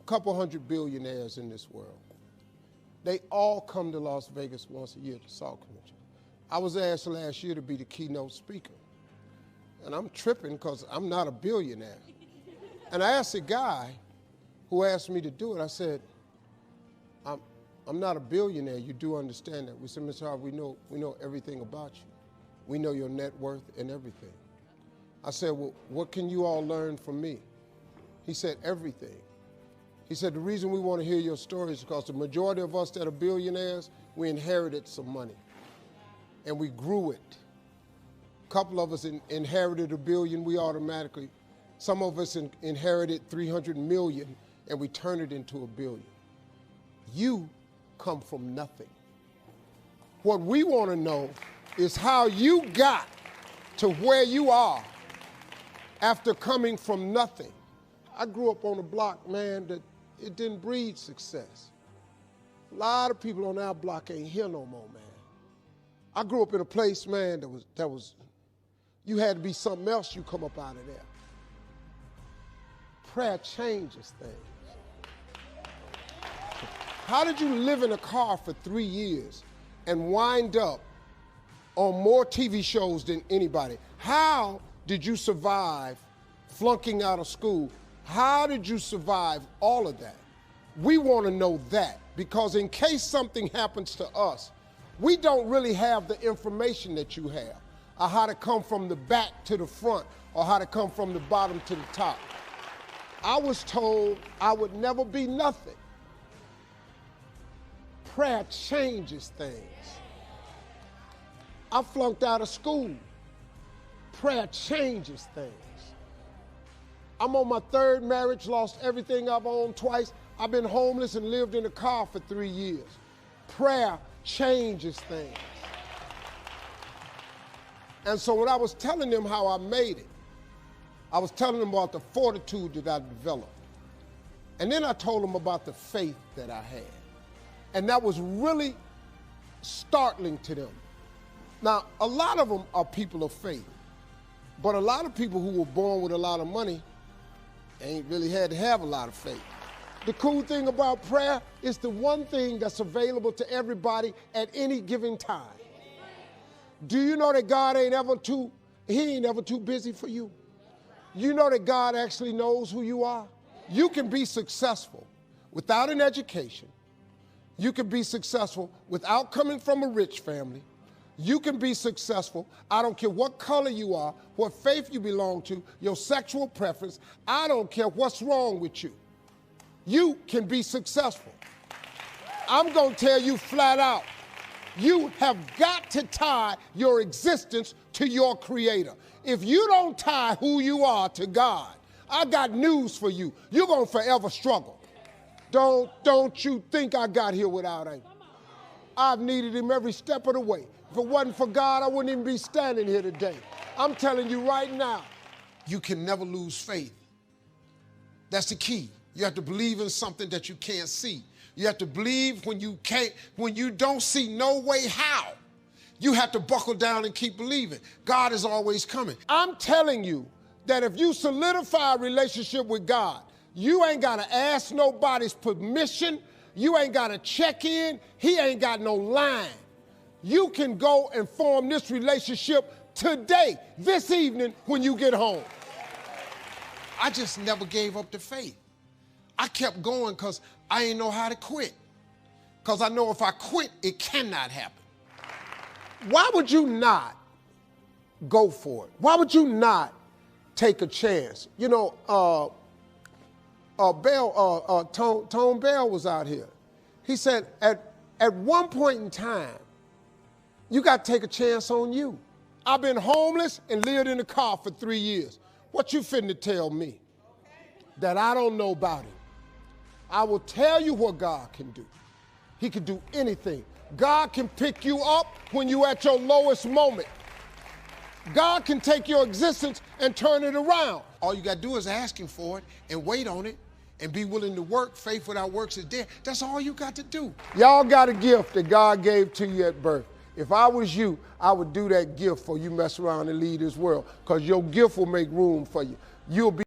a couple hundred billionaires in this world. They all come to Las Vegas once a year to Salt Convention. I was asked last year to be the keynote speaker. And I'm tripping because I'm not a billionaire. And I asked a guy who asked me to do it, I said, I'm not a billionaire, you do understand that. We said, Mr. Harvey, we know everything about you. We know your net worth and everything. I said, well, what can you all learn from me? He said, everything. He said, the reason we want to hear your story is because the majority of us that are billionaires, we inherited some money. And we grew it. A couple of us inherited $1 billion, we automatically. Some of us inherited 300 million, and we turned it into $1 billion. You come from nothing. What we want to know is how you got to where you are after coming from nothing. I grew up on a block, man, that it didn't breed success. A lot of people on our block ain't here no more, man. I grew up in a place, man, that was you had to be something else, you come up out of there. Prayer changes things. How did you live in a car for 3 years and wind up on more TV shows than anybody? How did you survive flunking out of school? How did you survive all of that? We want to know that, because in case something happens to us, we don't really have the information that you have, or how to come from the back to the front, or how to come from the bottom to the top. I was told I would never be nothing. Prayer changes things. I flunked out of school. Prayer changes things. I'm on my third marriage, lost everything I've owned twice. I've been homeless and lived in a car for 3 years. Prayer changes things. And so when I was telling them how I made it, I was telling them about the fortitude that I developed. And then I told them about the faith that I had. And that was really startling to them. Now, a lot of them are people of faith, but a lot of people who were born with a lot of money ain't really had to have a lot of faith. The cool thing about prayer is the one thing that's available to everybody at any given time. Do you know that God ain't ever too busy for you? You know that God actually knows who you are? You can be successful without an education. You can be successful without coming from a rich family. You can be successful, I don't care what color you are, what faith you belong to, your sexual preference, I don't care what's wrong with you. You can be successful. I'm going to tell you flat out, you have got to tie your existence to your Creator. If you don't tie who you are to God, I got news for you. You're going to forever struggle. Don't you think I got here without Him. I've needed Him every step of the way. If it wasn't for God, I wouldn't even be standing here today. I'm telling you right now, you can never lose faith. That's the key. You have to believe in something that you can't see. You have to believe when you don't see no way how. You have to buckle down and keep believing. God is always coming. I'm telling you that if you solidify a relationship with God, you ain't got to ask nobody's permission. You ain't got to check in. He ain't got no line. You can go and form this relationship today, this evening, when you get home. I just never gave up the faith. I kept going because I didn't know how to quit. Because I know if I quit, it cannot happen. Why would you not go for it? Why would you not take a chance? You know, Tone Bell was out here. He said, at one point in time, you got to take a chance on you. I've been homeless and lived in a car for 3 years. What you finna tell me that I don't know about it? I will tell you what God can do. He can do anything. God can pick you up when you're at your lowest moment. God can take your existence and turn it around. All you got to do is ask Him for it and wait on it and be willing to work. Faith without works is dead. That's all you got to do. Y'all got a gift that God gave to you at birth. If I was you, I would do that gift before you mess around and leave this world, because your gift will make room for you. You'll be